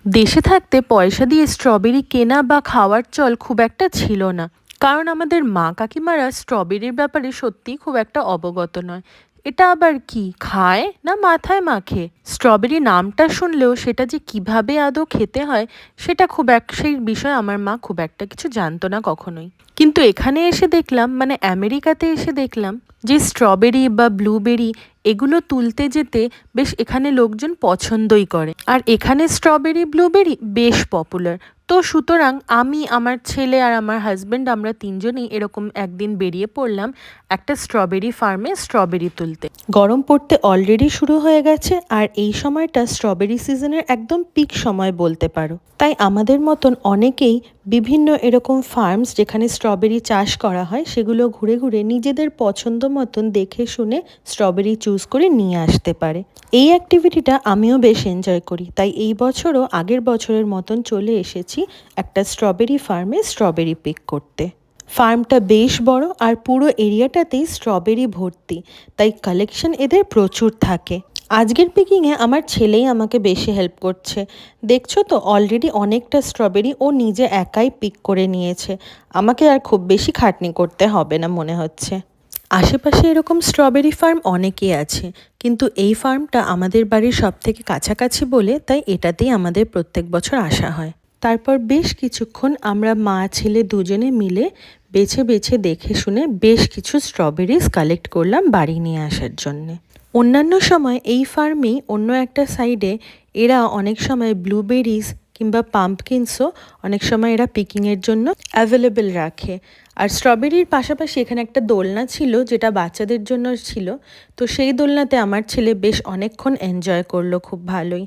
দেশে থাকতে পয়সা দিয়ে স্ট্রবেরি কেনা বা খাওয়ার চল খুব একটা ছিল না, কারণ আমাদের মা কাকিমারা স্ট্রবেরির ব্যাপারে সত্যিই খুব একটা অবগত নয়। এটা আবার কি খায় না মাথায় মাখে? স্ট্রবেরি নামটা শুনলেও সেটা যে কিভাবে আদৌ খেতে হয় সেটা সেই বিষয়ে আমার মা খুব একটা কিছু জানতো না কখনোই। কিন্তু এখানে এসে দেখলাম, মানে আমেরিকাতে এসে দেখলাম যে স্ট্রবেরি বা ব্লুবেরি এগুলো তুলতে যেতে বেশ এখানে লোকজন পছন্দই করে, আর এখানে স্ট্রবেরি ব্লুবেরি বেশ পপুলার। তো সুতরাং আমি, আমার ছেলে আর আমার হাজব্যান্ড আমরা তিনজনেই এরকম একদিন বেরিয়ে পড়লাম একটা স্ট্রবেরি ফার্মে স্ট্রবেরি তুলতে। গরম পড়তে অলরেডি শুরু হয়ে গেছে, আর এই সময়টা স্ট্রবেরি সিজনের একদম পিক সময় বলতে পারো। তাই আমাদের মতন অনেকেই বিভিন্ন এরকম ফার্মস যেখানে স্ট্রবেরি চাষ করা হয় সেগুলো ঘুরে ঘুরে নিজেদের পছন্দ মতন দেখে শুনে স্ট্রবেরি চুজ করে নিয়ে আসতে পারে। এই অ্যাক্টিভিটিটা আমিও বেশ এনজয় করি, তাই এই বছরও আগের বছরের মতন চলে এসেছি একটা স্ট্রবেরি ফার্মে স্ট্রবেরি পিক করতে। ফার্মটা বেশ বড় আর পুরো এরিয়াটাতেই স্ট্রবেরি ভর্তি, তাই কালেকশন এদের প্রচুর থাকে। আজকের পিকিংয়ে আমার ছেলেই আমাকে বেশি হেল্প করছে। দেখছো তো অলরেডি অনেকটা স্ট্রবেরি ও নিজে একাই পিক করে নিয়েছে। আমাকে আর খুব বেশি খাটনি করতে হবে না মনে হচ্ছে। আশেপাশে এরকম স্ট্রবেরি ফার্ম অনেকই আছে, কিন্তু এই ফার্মটা আমাদের বাড়ির সব থেকে কাছাকাছি বলে তাই এটাতেই আমাদের প্রত্যেক বছর আসা হয়। তারপর বেশ কিছুক্ষণ আমরা মা ছেলে দুজনে মিলে বেছে বেছে দেখে শুনে বেশ কিছু স্ট্রবেরিজ কালেক্ট করলাম বাড়ি নিয়ে আসার জন্যে। অন্যান্য সময় এই ফার্মেই অন্য একটা সাইডে এরা অনেক সময় ব্লুবেরিজ কিংবা পাম্পকিনসও অনেক সময় এরা পিকিংয়ের জন্য অ্যাভেলেবেল রাখে। আর স্ট্রবেরির পাশাপাশি এখানে একটা দোলনা ছিল যেটা বাচ্চাদের জন্য ছিল, তো সেই দোলনাতে আমার ছেলে বেশ অনেকক্ষণ এনজয় করলো খুব ভালোই।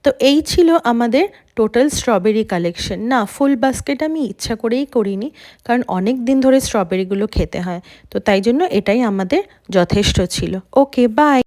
তো এই ছিল আমাদের টোটাল স্ট্রবেরি কালেকশন। না, ফুল বাস্কেট আমি ইচ্ছা করেই করিনি, কারণ অনেক দিন ধরে স্ট্রবেরিগুলো খেতে হয়, তো তাই জন্য এটাই আমাদের যথেষ্ট ছিল। ওকে, বাই।